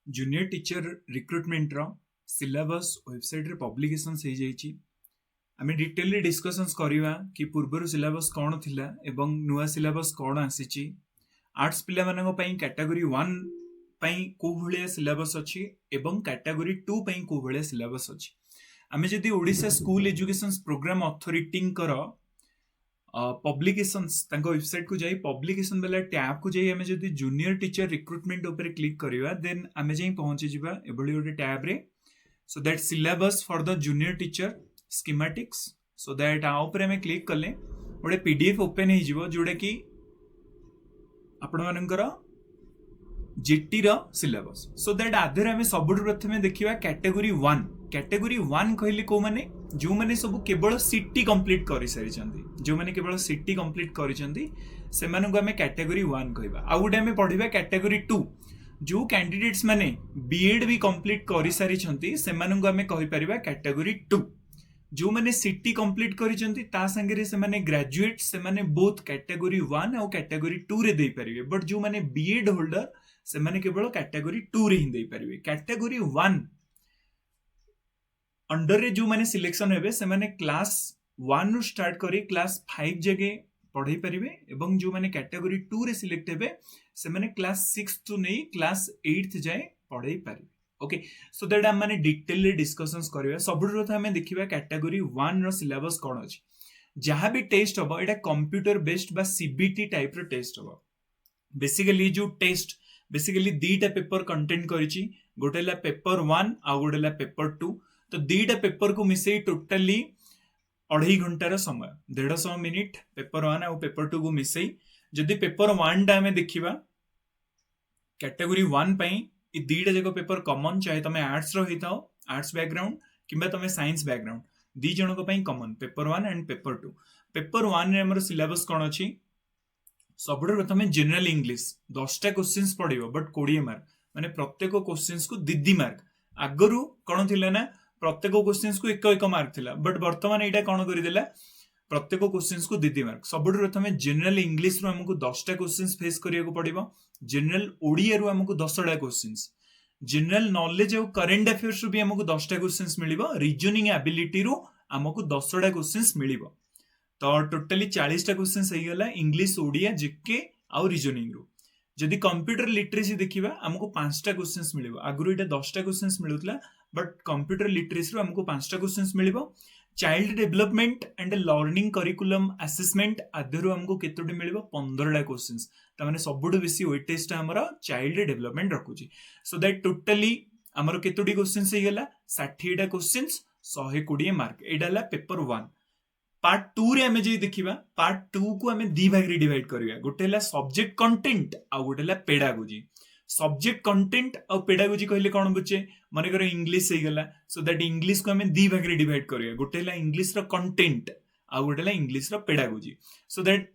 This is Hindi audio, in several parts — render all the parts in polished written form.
जूनियर टीचर रिक्रुटमेंट रो सिलेबस वेबसाइट रे पब्लिकेशन हो जाइए। आम डिटेल डिस्कसन्स करवा कि पूर्वर सिलेबस कौन थिला एवं नुआ सिलेबस कौन आसी। आर्ट्स पिला मानक पई कैटेगरी 1 पई को भलिया सिलेबस अछि एवं कैटेगरी 2 पई को भलिया सिलेबस अछि। आमे जदि Odisha school education programme authority कर पब्लिकेशंस तांको वेबसाइट को जाई पब्लिकेशन वाला टैब को जाई आमे जदि जूनियर टीचर रिक्रुटमेंट ऊपर क्लिक करवा देन आमे जाई पहुंची जिबा एबडी ओटे टैब रे so that syllabus for the junior teacher schematics so that आ ऊपर आमे क्लिक करले ओटे पीडीएफ ओपन हो जिवो जोडा कि आपण मानकर जीटी रो सिलेबस सो दैट आधर आमे सबुठ प्रथमे देखिबा कैटेगरी 1 कहले को माने जो माने सब केवल सीटी कंप्लीट करि सारि चंदी जो माने केवल सीटी कंप्लीट करि चंदी से माने को आमे कैटेगरी 1 कहबा। आ गुटे आमे पढिबा कैटेगरी 2 जो कैंडिडेट्स माने बीएड भी कंप्लीट करि सारि चंदी से माने को आमे कहि परिबा कैटेगरी 2। जो माने सीटी कंप्लीट करि चंदी ता संगे रे से माने ग्रेजुएट से माने बोथ कैटेगरी 1 और कैटेगरी 2 रे दे परिबे। बट जो माने बीएड होल्डर से माने केवल कैटेगरी 2 रे ही दे परिबे। कैटेगरी 1 अंडर रे जो माने सिलेक्शन हेबे से माने क्लास 1 नु स्टार्ट करी क्लास 5 जगे पढ़ाई परिबे एवं जो माने कैटेगरी 2 रे सिलेक्ट हेबे से माने क्लास 6 टू नहीं क्लास 8 जाए पढ़ाई परिबे। ओके सो दैट हम माने डिटेल डिस्कशंस करबा। सबुठ प्रथम हमें देखिबा कैटेगरी 1 रो सिलेबस कोन अछि। जहां भी टेस्ट हबो एटा कंप्यूटर बेस्ड बा सीबीटी टाइप रो टेस्ट हबो। बेसिकली जो टेस्ट बेसिकली दीटा पेपर कंटेंट करिछि गोटेला पेपर 1 आ गोटेला पेपर 2 तो दीटा पेपर को मिसई टोटली 2.5 घंटार समय 150 मिनिट पेपर 1 और पेपर 2 को मिसई जदि पेपर 1 टा में देखिबा कैटेगरी 1 पई इ दीटा जको पेपर कॉमन चाहे तमे आर्ट्स रो हिताओ आर्ट्स बैकग्राउंड किबा तमे साइंस बैकग्राउंड दी जनक पई common paper 1 and paper 2। Paper 1 रे हमर सिलेबस कोन अछि सबुठ प्रथमे जनरल इंग्लिश 10टा क्वेश्चंस पढिबो बट 20 मार्क माने प्रत्येक क्वेश्चंस को दीदी मार्क। आगरु कोन थिले ना प्रत्येक क्वेश्चंस को एक मार्क थिला बट वर्तमान एटा कोन करि देला प्रत्येक क्वेश्चंस को दीदी मार्क। सबुठ प्रथमे जनरल इंग्लिश रो हमको 10टा क्वेश्चंस फेस करिया को पड़िबो। जनरल ओडिया रो हमको 10टा क्वेश्चंस जनरल नॉलेज और करंट अफेयर्स रो भी हमको 10टा क्वेश्चंस मिलिबो। रीजनिंग एबिलिटी रो हमको 10टा क्वेश्चंस मिलिबो तो टोटली 40टा क्वेश्चंस हो गला इंग्लिश ओडिया जीके और रीजनिंग रो। जदि कंप्यूटर लिटरेसी देखिबा हमको 5टा क्वेश्चंस मिलिबो। आगुरु एटा 10टा क्वेश्चंस मिलुतला बट कंप्यूटर लिटरेसी रो हमको 5टा क्वेश्चंस मिलिबो। Child development and learning curriculum assessment आधरु हमको केतोटी मिलिबो 15टा क्वेश्चंस त माने सबुठु बेसी वेटेज ता हमर चाइल्ड डेवलपमेंट रखुची। सो दैट टोटली हमर केतोटी क्वेश्चंस हे गेला 60टा क्वेश्चंस 120 मार्क एडाला पेपर 1। पार्ट 2 रे हमें जे देखिबा पार्ट 2 को हमें दी भाग रे डिवाइड करबा। गोटेला सब्जेक्ट कंटेंट आ गोटेला पेडागोजी। सब्जेक्ट कंटेंट और पेडागोजी कहले कोन बुझे माने करो इंग्लिश हे गेला सो दैट इंग्लिश को हमें दी भाग रे डिवाइड करबा। गोटेला इंग्लिश रो कंटेंट आ गोटेला इंग्लिश रो पेडागोजी सो दैट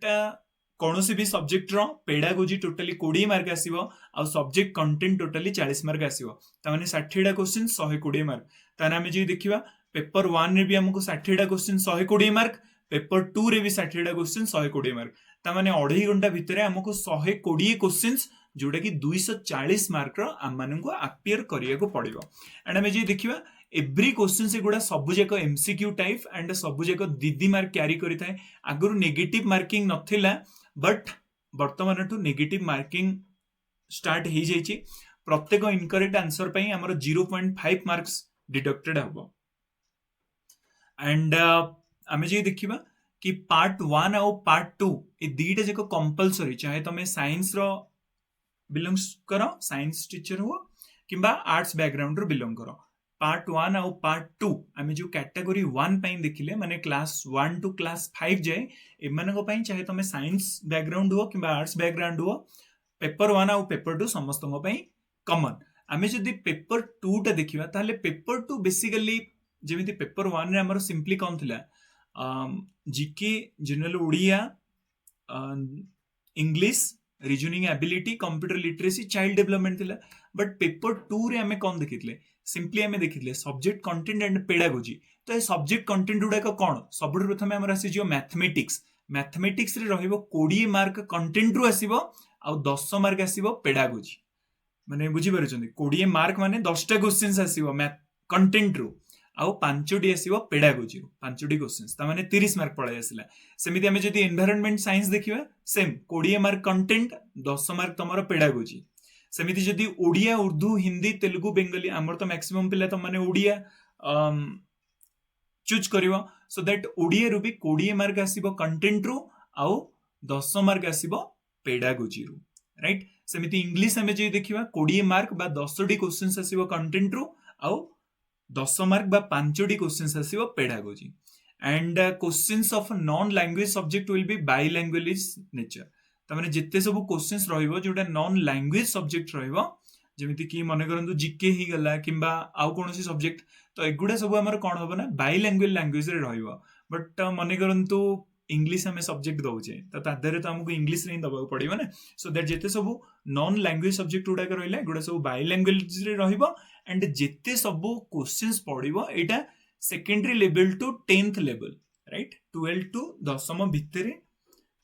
कोनोसी भी सब्जेक्ट रो पेडागोजी टोटली 20 मार्क आसीबो आ सब्जेक्ट कंटेंट टोटली 40 मार्क आसीबो त माने 60टा क्वेश्चन 120 मार्क। ताना हमें जे देखिबा पेपर 1 रे भी हमको 60टा क्वेश्चन 120 मार्क पेपर 2 रे भी 60टा क्वेश्चन 120 मार्क त माने 2.5 घंटा भितरे हमको 120 क्वेश्चंस जोटा कि 240 मार्क रो हम मानन को अपियर करिया को पड़िबो। एंड हमें जे देखिबा एवरी क्वेश्चन से गुडा सब जको एमसीक्यू टाइप एंड सब जको दीदी मार्क कैरी करि थाए। आगुरु नेगेटिव मार्किंग नथिला बट वर्तमान टू नेगेटिव मार्किंग स्टार्ट हो जाइए। प्रत्येक इनकरेक्ट आंसर पई हमर 0.5 मार्क्स डिडक्टेड हबो। एंड आमे जे देखिबा कि पार्ट 1 और पार्ट 2 ए दीटा जको कंपलसरी चाहे तमे साइंस रो बिलोंग्स करो साइंस टीचर हो किंबा आर्ट्स बैकग्राउंड रो बिलोंग करो। पार्ट 1 और पार्ट 2 आमे जो कैटेगरी 1 पई देखिले माने क्लास 1 टू क्लास 5 जाए एमानक पई चाहे तमे साइंस बैकग्राउंड हो किंबा आर्ट्स बैकग्राउंड हो पेपर 1 और पेपर 2 समस्तक पई कॉमन। आमे जदी पेपर 2 टा देखिबा ताले पेपर 2 बेसिकली जेमिति पेपर 1 रे हमर सिंपली कोन थिला GK general Odia English reasoning ability computer literacy child development थिला। बट पेपर 2 रे हमें कोन देखितले सिंपली हमें देखितले सब्जेक्ट कंटेंट एंड पेडागोजी। तो ए सब्जेक्ट कंटेंट उडा कोन सबुठ प्रथमे हमर आसी जो मैथमेटिक्स रे रहिबो 20 मार्क कंटेंट रु आसीबो आ 10 मार्क आसीबो पेडागोजी। माने बुझी पारुछन्ती 20 मार्क माने 10टा क्वेश्चंस आसीबो मैथ कंटेंट रू आउ 5टी आसीबो पेडागोजी रू 5टी क्वेश्चंस ता माने 30 मार्क पळाय आसिला सेमिति हमें जदि एनवायरनमेंट साइंस देखिबा सेम 20 मार्क कंटेंट 10 मार्क तमरो पेडागोजी सेमिति जदि ओडिया उर्दू हिंदी तेलुगु बेंगली हमर तो मैक्सिमम पिला त माने ओडिया चूज करिवो सो दैट ओडिया रू भी 20 मार्क आसीबो कंटेंट रू आउ 10 मार्क आसीबो पेडागोजी रू राइट सेमिति इंग्लिश हमें जे देखिबा 20 मार्क बा 10टी क्वेश्चंस आसीबो कंटेंट रू आउ 10 मार्क बा 5टी क्वेश्चंस आसीबो pedagogy and questions of non language subject will be by language nature त माने जिते सब क्वेश्चंस रहिबो जोटा नॉन लैंग्वेज सब्जेक्ट रहिबो जेमिति कि मने करंतु जीके ही गला किंबा आउ कोनोसी सब्जेक्ट तो एगुडा सब हमर कोन होबो ना बाय लैंग्वेज रे रहिबो बट मने करंतु इंग्लिश हमें सब्जेक्ट दउचे त तादरे त हमकु इंग्लिश रे दबाक पड़िबो ना सो दैट जेते सब नॉन लैंग्वेज सब्जेक्ट उडा के रहिला गुडा सब बाय लैंग्वेज रे रहिबो एंड जेते सब क्वेश्चंस पड़िबो एटा secondary level to 10th level right 12 to 10th भितरे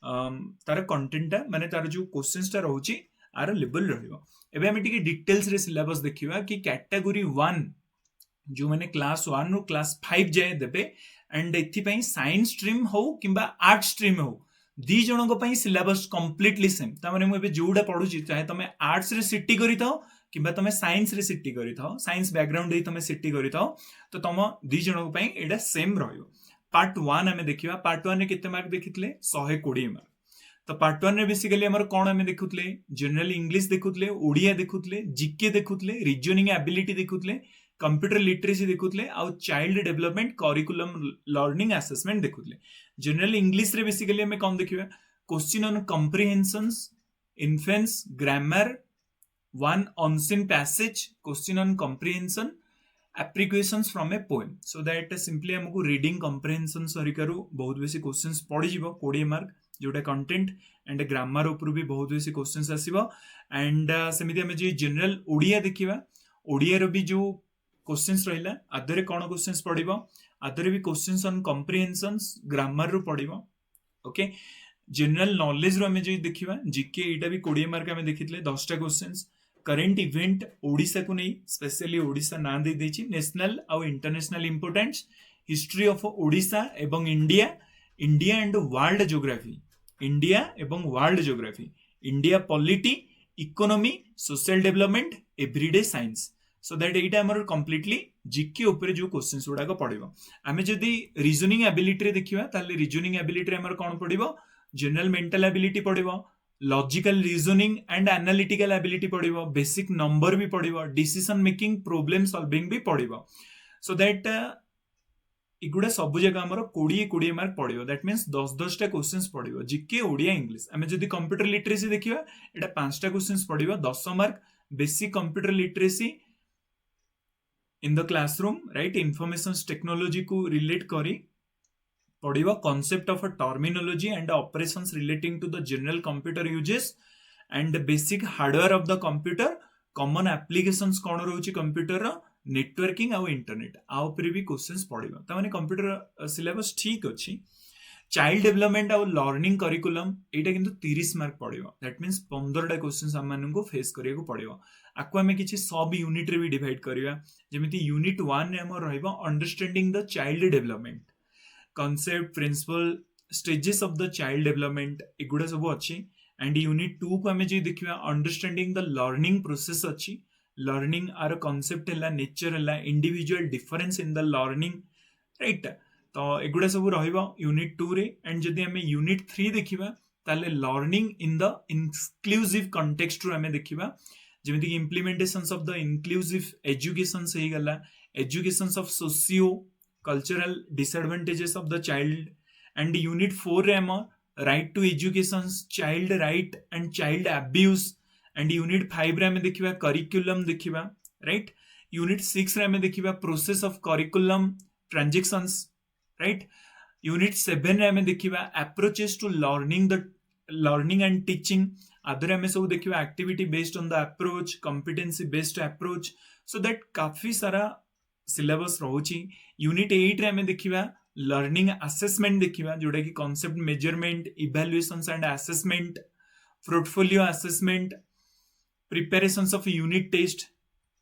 तार कंटेंट माने तार जो क्वेश्चंस ता रहउची आर लेवल रहिबो एबे हम टिके डिटेल्स रे सिलेबस देखिबा कि कैटेगरी 1 जो माने क्लास 1 रो क्लास 5 जाय देबे एंड एथि पई साइंस स्ट्रीम हो किंबा आर्ट स्ट्रीम हो दी जनक पई सिलेबस कंप्लीटली सेम ता माने मु एबे जोडा पढुची चाहे तमे आर्ट्स रे सिटी करिथाओ किंबा तमे साइंस रे सिटी करिथाओ साइंस बैकग्राउंड रे तमे सिटी करिथाओ तो तम दी जनक पई एडा सेम रहयो पार्ट 1 हमें देखिबा पार्ट 1 रे केते मार्क देखितले 120 मार्क तो पार्ट 1 रे बेसिकली हमर कोन हमें देखुतले जनरल इंग्लिश देखुतले ओडिया देखुतले जीके देखुतले रीजनिंग एबिलिटी देखुतले कंप्यूटर लिटरेसी देखुतले आउ child development curriculum learning assessment देखुतले जनरल इंग्लिश रे बेसिकली हमें कोन देखिबा question on comprehensions inference grammar one unseen passage question on comprehension applications from a poem so that simply हमकु रीडिंग कॉम्प्रिहेंशन सरिकारू बहुत बेसी क्वेश्चंस पड़ी जिवो 20 मार्क जोटा कंटेंट एंड ग्रामर ऊपर भी बहुत बेसी क्वेश्चंस आसीबो एंड सेमिति हमें जे जनरल ओडिया देखिबा ओडिया रो भी जो क्वेश्चंस रहिला आदरे कोन क्वेश्चंस पड़िबो आदरे भी क्वेश्चंस ऑन कॉम्प्रिहेंशंस ग्रामर रो पड़िबो ओके जनरल नॉलेज रो हमें जे देखिबा जीके एटा भी 20 मार्क हमें देखितले 10टा क्वेश्चंस करंट इवेंट ओडिसा को नहीं स्पेशली ओडिसा ना दे देछि नेशनल आउ international importance history of Odisha एवं India India and world geography India एवं world geography India polity economy social development everyday science so that एटा हमर कंप्लीटली जीके ऊपर जो क्वेश्चंस गुडा को पड़िबो आमे जदी रीजनिंग एबिलिटी रे देखिबा ताले रीजनिंग एबिलिटी रे हमर कोन पड़िबो जनरल मेंटल एबिलिटी पड़िबो logical reasoning and analytical ability पड़िबो बेसिक नंबर भी पड़िबो डिसीजन मेकिंग प्रॉब्लम सॉल्विंग भी पड़िबो सो दैट इगुडा सब जगह हमर 20 मार्क पड़िबो दैट मींस 10 टा क्वेश्चंस पड़िबो जीके ओडिया इंग्लिश हमें जदी कंप्यूटर लिटरेसी देखिबा एटा 5टा क्वेश्चंस पड़िबो 10 mark basic computer literacy in the classroom right information technology को रिलेट करी पढ़िबा concept of a terminology and operations relating to the general computer usages and basic hardware of the computer common applications कोन रहउची कंप्यूटर रो नेटवर्किंग आउ इंटरनेट आ ऊपर भी क्वेश्चंस पढ़िबा त माने कंप्यूटर सिलेबस ठीक अछि चाइल्ड डेवलपमेंट आउ लर्निंग करिकुलम एटा किंतु 30 मार्क पड़िबो दैट मींस 15 टा क्वेश्चंस हम मानन को फेस करिया को पड़िबो आको हमें किछि सब यूनिट रे भी डिवाइड करिया जेमिति यूनिट 1 रे हम रहइबो understanding the child development concept principle stages of the child development एगुडा सब अछि एंड यूनिट 2 को हमें जे देखिबा अंडरस्टैंडिंग द लर्निंग प्रोसेस अछि लर्निंग आर कांसेप्ट हला नेचर हला individual difference in the learning right तो एगुडा सब रहइबो यूनिट 2 रे एंड जदी हमें यूनिट 3 देखिबा ताले learning in the inclusive context रो हमें देखिबा जेमिति कि implementations of the inclusive education सही गला educations of socio cultural disadvantages of the child and unit 4 रे हम right to education child right and child abuse and unit 5 रे हम देखिबा curriculum देखिबा right unit 6 रे हम देखिबा process of curriculum transactions right unit 7 रे हम देखिबा approaches to learning and teaching आदरे हमें सब देखिबा activity based on the approach competency based approach so that काफी सारा सिलेबस रहउची यूनिट 8 रे हमें देखिबा लर्निंग असेसमेंट देखिबा जोटा कि concept measurement evaluations and assessment portfolio assessment preparations of unit test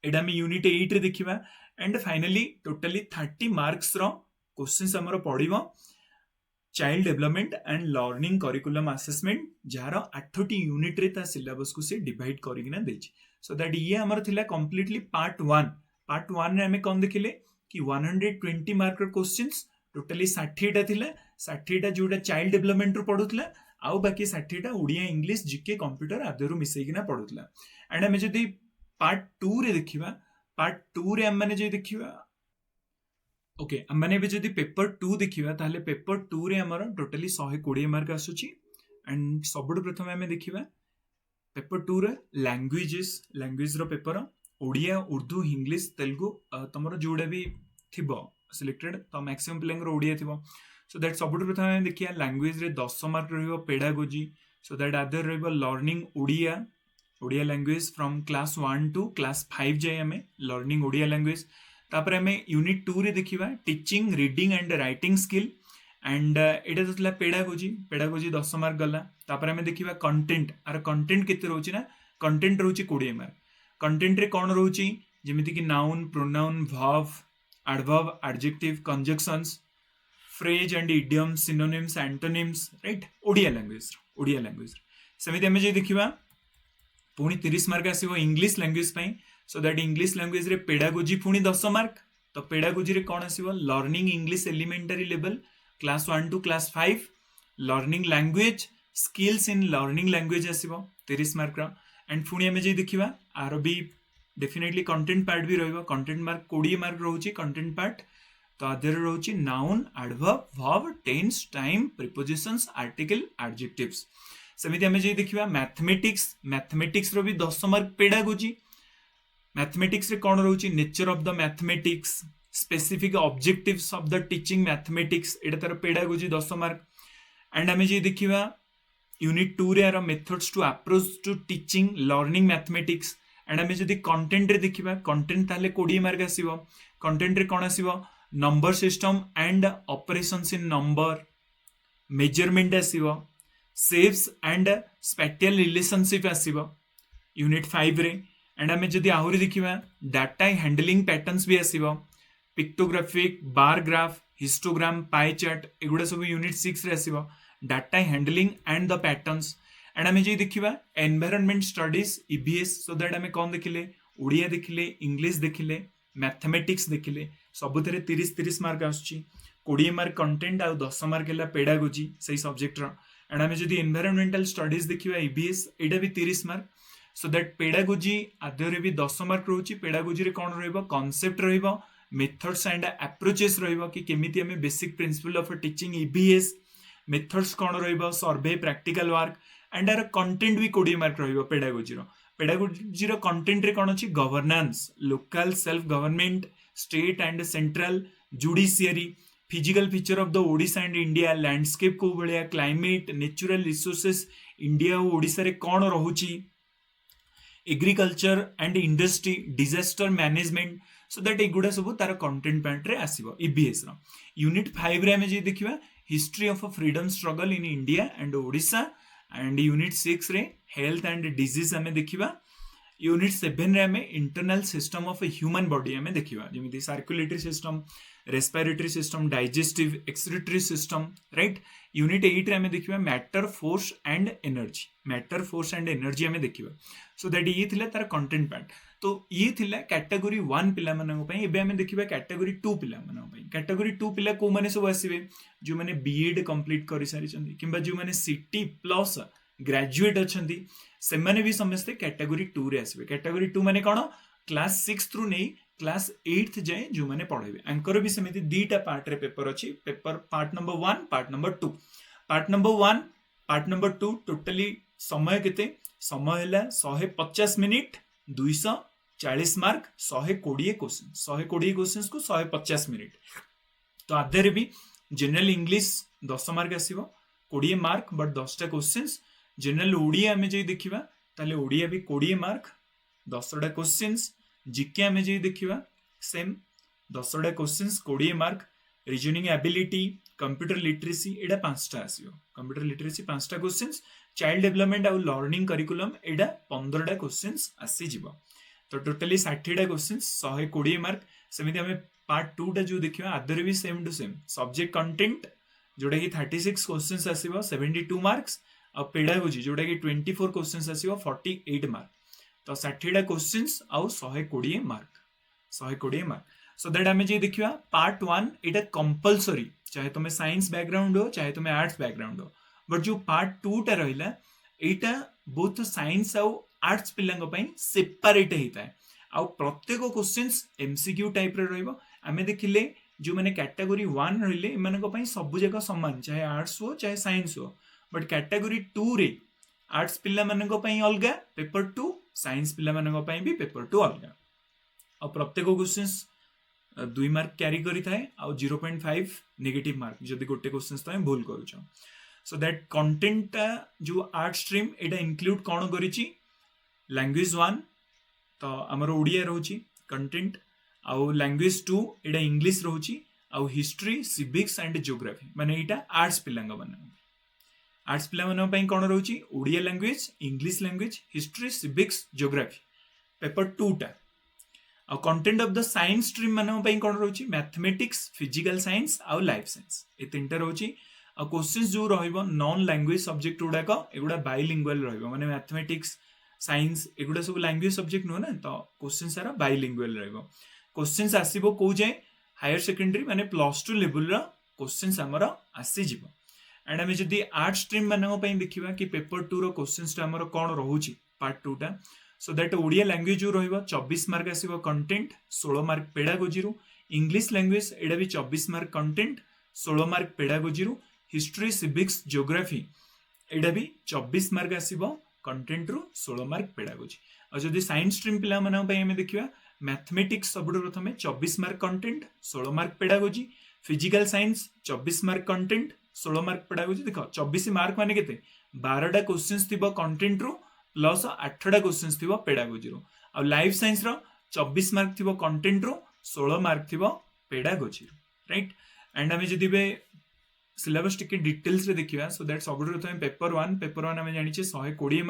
एटा हम यूनिट 8 रे देखिबा एंड फाइनली टोटली 30 मार्क्स रो क्वेश्चंस हमरो पड़िबो child development and learning curriculum assessment जार 8टी यूनिट रे ता सिलेबस को से डिवाइड करिकिना देछि सो दैट ये हमर थिला कंप्लीटली पार्ट 1 रे हमें कोन देखिले कि 120 मार्क रो क्वेश्चंस टोटली 60 टा थिला 60 टा जोटा चाइल्ड डेवलपमेंट रो पडुतला आउ बाकी 60 टा ओडिया इंग्लिश जीके कंप्यूटर आदि रो मिसेकिना पडुतला एंड हमें जदी पार्ट 2 रे देखिबा पार्ट 2 रे हम माने जे देखिबा ओके हम माने भी जदी पेपर 2 देखिबा ताले पेपर 2 रे हमर टोटली 120 मार्क आसुची एंड सबुठ प्रथम हमें देखिबा पेपर 2 रे लैंग्वेज रो पेपर ओडिया उर्दू इंग्लिश तेलुगु तमरो जोडा भी थिबो सिलेक्टेड तो मैक्सिमम प्लेइंग रो ओडिया थिबो सो दैट सबुठ प्रथम हमें देखिया लैंग्वेज रे 10 मार्क रहिबो पेडागोजी सो दैट अदर रहिबो learning Odia language from class 1 to class 5 जाय हमें लर्निंग ओडिया लैंग्वेज तापर हमें यूनिट 2 रे देखिबा teaching reading and writing skill and एटा तो पेडागोजी 10 मार्क गला तापर हमें देखिबा कंटेंट आर कंटेंट केते रहउची ना कंटेंट रहउची 20 मार्क कंटेंट रे कोन रहउची जेमिति कि noun pronoun verb adverb adjective conjunctions phrase and idioms synonyms antonyms right Odia language सेमिति हमें जे देखिबा पुणी 30 मार्क आसीबो इंग्लिश लैंग्वेज पई सो दैट इंग्लिश लैंग्वेज रे पेडागोजी पुणी 10 मार्क तो पेडागोजी रे कोन आसीबो learning English elementary level class 1 to class 5 learning language skills in learning language आसीबो 30 मार्क रा एंड पुणी हमें जे देखिबा आरो भी डेफिनेटली कंटेंट पार्ट भी रहइबो कंटेंट मार्क 20 मार्क रहउची कंटेंट पार्ट तो आदर रहउची noun adverb verb tense time prepositions article adjectives सेमिति हमें जे देखिबा मैथमेटिक्स रो भी 10 मार्क पेडागोजी मैथमेटिक्स रे कोन रहउची nature of the mathematics specific objectives of the teaching mathematics एटा तार पेडागोजी 10 मार्क एंड हमें जे देखिबा यूनिट 2 रे आर methods to approach to teaching learning mathematics and हमें जदी कंटेंट रे देखिबा कंटेंट ताले 20 मार्क आसीबो कंटेंट रे कोन आसीबो number system and operations in number measurement आसीबो शेप्स एंड स्पेटियल रिलेशनशिप आसीबो यूनिट 5 रे एंड हमें जदी आहुरी देखिबा डाटा हैंडलिंग पैटर्न्स भी आसीबो pictographic bar graph histogram pie chart एगुडा सब यूनिट 6 रे आसीबो data handling and the patterns and हमें जे देखिबा environment studies EVS so that हमें कोन देखिले ओडिया देखिले इंग्लिश देखिले मैथमेटिक्स देखिले सबुथरे 30 मार्क आछी 20 मार्क कंटेंट आ 10 मार्क हला पेडागोजी सही सब्जेक्ट रो एंड हमें जदी एनवायरनमेंटल स्टडीज देखिबा ईबीएस एटा भी 30 मार्क सो दैट पेडागोजी आदरे भी 10 मार्क रहउची पेडागोजी रे कोन रहइबो कांसेप्ट रहइबो मेथड्स एंड अप्रोचेस रहइबो कि केमिति हमें basic principle of teaching EVS methods कोन रहइबो सर्वे प्रैक्टिकल वर्क एंड आर कंटेंट भी 20 मार्क रहइबो पेडागोजी रो कंटेंट रे कोन अछि governance local self government state and central judiciary physical feature of the Odisha and India landscape को बलिया क्लाइमेट नेचुरल रिसोर्सेस इंडिया और ओडिशा रे कोन रहउची agriculture and industry disaster management so that एगुडा सब तार कंटेंट पार्ट रे आसीबो ईबीएस रो यूनिट 5 रे हमें जे देखिबा history of freedom struggle in India and Odisha and unit 6 रे हेल्थ एंड डिजीज हमें देखिबा यूनिट 7 रे हमें internal system of human body हमें देखिबा जेमिति circulatory system respiratory system digestive excretory system right unit 8 रे हमें देखिबा मैटर फोर्स एंड एनर्जी हमें देखिबा सो दैट ये थिला तार कंटेंट पार्ट तो ये थिला कैटेगरी 1 पिला मानन पई एबे हमें देखिबा कैटेगरी 2 पिला मानन पई कैटेगरी 2 पिला को माने सब आसीबे जो माने बीएड कंप्लीट करि सारि चंदी किबा जो माने सिटी प्लस ग्रेजुएट अछंदी से माने भी समस्त कैटेगरी 2 रे आसीबे कैटेगरी 2 माने कोन क्लास 6 थ्रू नै क्लास 8th जाए जो माने पढेबे एंकर भी समिति दीटा पार्ट रे पेपर अछि paper part number 1 part number 2 part number 2 totally समय केते समय हला 150 मिनिट 240 मार्क 120 क्वेश्चंस को 150 मिनिट तो आधे भी जनरल इंग्लिश 10 मार्क आसीबो 20 मार्क बट 10 टा क्वेश्चंस जनरल ओडिया हमें जे देखिबा ताले ओडिया भी 20 मार्क 10 टा क्वेश्चंस जीके हमें जे देखिबा सेम 10 टा questions 20 mark reasoning ability computer literacy एडा 5 टा आसीबो कंप्यूटर लिटरेसी 5 टा क्वेश्चंस चाइल्ड डेवलपमेंट आउ लर्निंग करिकुलम एटा 15टा क्वेश्चंस आसी जीवो तो टोटली 60टा क्वेश्चंस 120 मार्क सेमिति हमें पार्ट 2 टा जो देखियो आदर भी same to same subject content जोटा कि 36 क्वेश्चंस आसीबो 72 मार्क्स आ पेडागोजी जोटा कि 24 क्वेश्चंस आसीबो 48 मार्क तो 60टा क्वेश्चंस आउ 120 मार्क 120 मार्क सो दैट हमें जे देखियो पार्ट 1 एटा कंपलसरी चाहे तुम्हें साइंस बैकग्राउंड हो चाहे तुम्हें आर्ट्स बैकग्राउंड हो बट जो पार्ट 2 टा रहिला एटा बोथ साइंस आउ आर्ट्स पिलांग पई सेपरेट हेता है आउ प्रत्येक क्वेश्चंस एमसीक्यू टाइप रे रहइबो आमे देखिले जो मैंने कैटेगोरी 1 रहिले इमानक पई सब जगह समान चाहे आर्ट्स हो चाहे साइंस हो बट कैटेगोरी 2 रे आर्ट्स पिला मानक पई अलगा पेपर 2 साइंस पिला मानक पई भी पेपर 2 अलगा और प्रत्येक क्वेश्चंस 2 मार्क कैरी करी थाए आ 0.5 नेगेटिव मार्क जदि गोटे क्वेश्चंस तो भूल करूछ सो दैट कंटेंट जो आर्ट स्ट्रीम एटा इंक्लूड कोन करिछि लैंग्वेज 1 तो हमर ओडिया रहउछि कंटेंट आउ लैंग्वेज 2 एटा इंग्लिश रहउछि आउ हिस्ट्री सिविक्स एंड ज्योग्राफी माने एटा आर्ट्स पिलांग माने आर्ट्स पिला मानक पई कोन रहउछि Odia language English language history civics geography paper 2 टा आ content of the science stream मानक पई कोन रहउछि मैथमेटिक्स फिजिकल साइंस आउ लाइफ साइंस ए तीनटा रहउछि आ क्वेश्चंस जो रहइबो नॉन लैंग्वेज सब्जेक्ट उडा को एगुडा बाइलिंगुअल रहइबो माने मैथमेटिक्स साइंस एगुडा सब लैंग्वेज सब्जेक्ट नो ना तो क्वेश्चन सारा बाइलिंगुअल रहइबो क्वेश्चंस आसीबो को जे हायर सेकेंडरी माने प्लस 2 लेवल रा क्वेश्चंस हमर आसी जीवो एंड हमें जदी आर्ट स्ट्रीम मानक पई देखिबा कि पेपर 2 रो क्वेश्चंस हमर कोन रहउछि पार्ट 2 टा सो दैट ओडिया लैंग्वेज जो रहइबो 24 मार्क आसीबो कंटेंट 16 मार्क पेडागोजी रु इंग्लिश लैंग्वेज एडा भी 24 मार्क कंटेंट 16 मार्क पेडागोजी रु हिस्ट्री सिविक्स ज्योग्राफी एडा भी 24 मार्क आसीबो कंटेंट रु 16 मार्क पेडागोजी और जदी साइंस स्ट्रीम पिला मानक पई हमें देखिबा मैथमेटिक्स सबुठ प्रथमे 24 mark content 16 mark pedagogy physical science 24 mark content 16 mark pedagogy देखो 24 मार्क माने केते 12टा क्वेश्चंस थिबो कंटेंट रु प्लस 8टा क्वेश्चंस थिबो पेडागोजी रु आ लाइफ साइंस रो 24 मार्क थिबो कंटेंट रु 16 मार्क थिबो पेडागोजी रु राइट एंड हमें जदी बे सिलेबस टिके डिटेल्स रे देखिबा सो दैट सबुठ प्रथमे पेपर 1 हमें जानि छे 120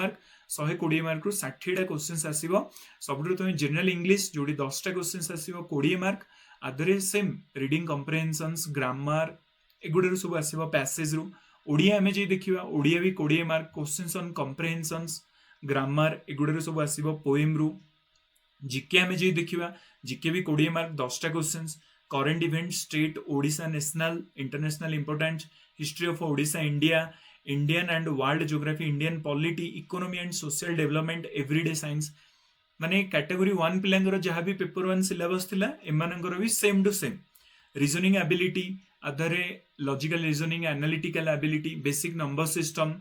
मार्क रु 60टा क्वेश्चंस आसीबो सबुठ प्रथमे जनरल इंग्लिश जोडी 10टा क्वेश्चंस आसीबो 20 मार्क आदरे सेम रीडिंग कॉम्प्रिहेंशंस ग्रामर एगुडे सब आसीबो पैसेज रु ओडिया हमें जे देखिबा ओडिया भी 20 mark questions on comprehensions grammar एगुडे सब आसीबो पोएम रु जीके हमें जे देखिबा जीके भी 20 मार्क 10टा questions current event state Odisha national international important history of Odisha India Indian and world geography Indian polity economy and social development everyday science माने कैटेगरी 1 पिलांगर जहां भी पेपर 1 सिलेबस थिला एमानंगर भी same to same reasoning ability अदरे logical reasoning analytical ability basic number system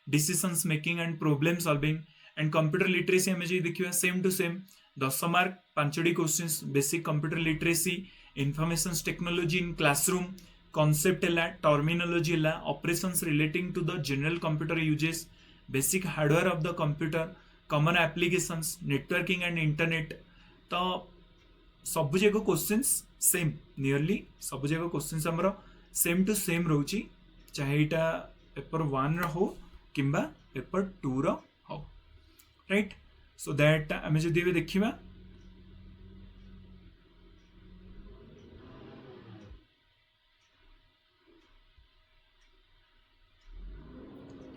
decisions making and problem solving and computer literacy हमें जे देखिबा सेम टू सेम 10 मार्क 5टी questions basic computer literacy information technology in classroom concept है टर्मिनोलॉजी है operations relating to the general computer uses basic hardware of the computer common applications networking and internet तो सब जगह क्वेश्चंस सेम नियरली सब जगह क्वेश्चंस हमरो सेम टू सेम रहउची चाहे एटा पेपर 1 रो हो किंबा पेपर 2 रो हो राइट सो दैट हमें जदी भी देखिबा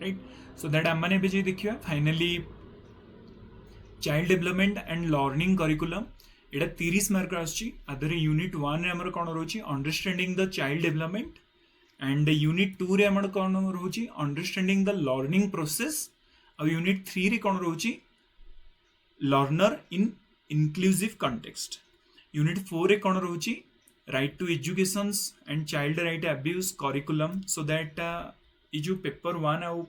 राइट सो दैट आम भी जे देखिबा finally child development and learning curriculum एटा 30 मार्क आछि आदरे यूनिट 1 रे हमर कोन रहउची understanding the child development and unit 2 रे हमर कोन रहउची अंडरस्टैंडिंग द लर्निंग प्रोसेस और यूनिट 3 रे कोन रहउची learner in inclusive context unit 4 रे कोन रहउची right to educations and child right abuse curriculum so that ये जो पेपर 1 आउ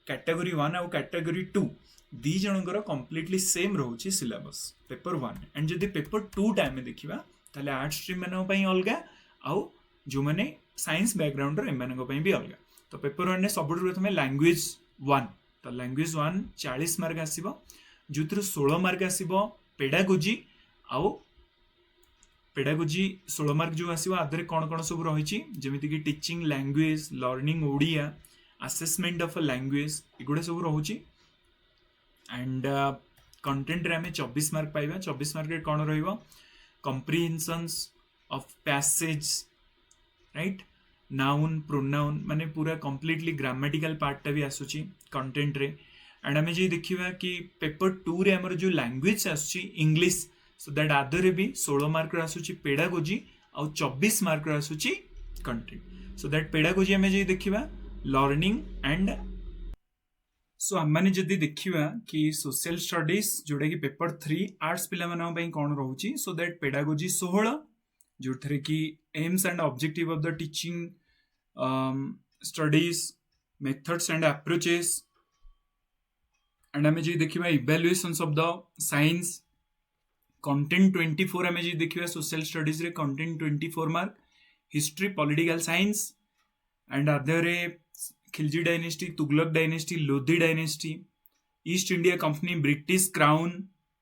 कैटेगरी 1 आउ कैटेगरी 2 दी जनकर कंप्लीटली सेम रहउची सिलेबस पेपर 1 एंड जदी पेपर 2 टाइम में देखिबा ताले आर्ट स्ट्रीम मानक पई अलगा आउ जो माने साइंस बैकग्राउंड रे मानक पई भी अलगा तो पेपर 1 ने सबुठ प्रथमे लैंग्वेज 1 तो लैंग्वेज 1 40 मार्क आसीबो जुथुर 16 मार्क आसीबो पेडागोजी आउ पेडागोजी 16 मार्क जो आसीबो आदरे कोन कोन सब रहिची जेमिति कि teaching language learning Odia assessment of a language एगुड़ा सब रोचे एंड कंटेंट रे आमे 24 मार्क पाइबा 24 मार्क रे कोन रहइबो comprehensions of passage right noun pronoun माने पूरा कंप्लीटली ग्रामेटिकल पार्ट भी आसुची कंटेंट रे एंड आमे जे देखिबा कि पेपर 2 रे हमर जो लैंग्वेज आसुची इंग्लिश सो दैट आदर रे भी 16 मार्क रे आसुची पेडागोजी और 24 मार्क रे आसुची कंटेंट सो दैट पेडागोजी आमे जे देखिबा लर्निंग एंड सो आम जदि देखा कि सोशल स्टडीज जोटा कि पेपर 3 आर्ट्स पिला कौन रोचे सो दैट पेडागोजी 16 जो थे कि aims and objective of the teaching studies methods and approaches and आम जी देखा evaluations of the science content 24 आम जी देखा सोशल स्टडीज रे content 24 mark history political science and other Khilji dynasty Tughlaq dynasty Lodhi dynasty East India Company British Crown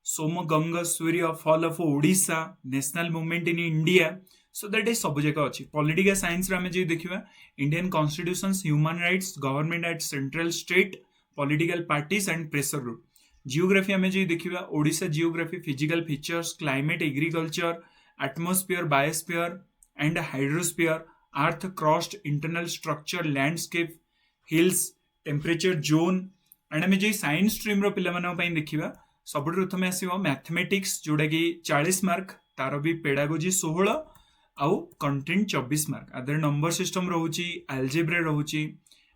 सोमगंग Surya fall of Odisha national movement in India so that is सब जगह अच्छी पॉलिटिकल साइंस रे जो देखा Indian constitutions human rights government at central state political parties and pressure group geography आम जो देखा Odisha geography physical features climate agriculture atmosphere biosphere and hydrosphere earth crust internal structure landscape hills temperature zone and आम जो साइंस स्ट्रीम रो पिला देखा सब प्रथम आसो मैथमेटिक्स जोटा कि 40 मार्क तार भी पेडागोजी 16 आउ कंटेंट 24 मार्क आदर नंबर सिस्टम रोचे अलजेब्रा रोचे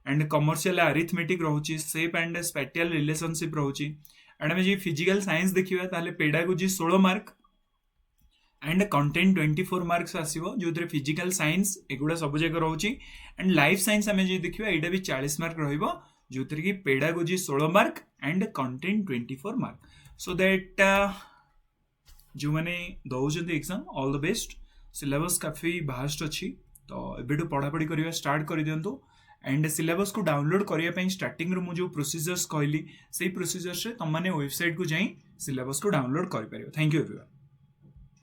एंड कमर्शियल अरिथमेटिक रोचे शेप एंड स्पैटियल रिलेशनशिप रोचे एंड आम जो फिजिकल साइंस देखा ताले pedagogy 16 mark and content 24 marks आसो जो थे फिजिकल साइंस एगुड़ा सब जगह रोचे एंड लाइफ साइंस आम जो देखा यहाँ भी 40 मार्क रो जो थे कि pedagogy 16 mark and content 24 mark so that जो मैंने दौरान exam all the best syllabus काफी भास्ट अच्छी तो एबेठू पढ़ापढ़ी करवा स्टार्ट कर दिंतु एंड सिलेबस को डाउनलोड करने स्टार्टिंग रो जो प्रोसीजर्स कहली से प्रोसीजर्स तुम मैंने वेबसाइट को जाई सिलेबस को डाउनलोड कर पारिबो थैंक यू एवरीवन।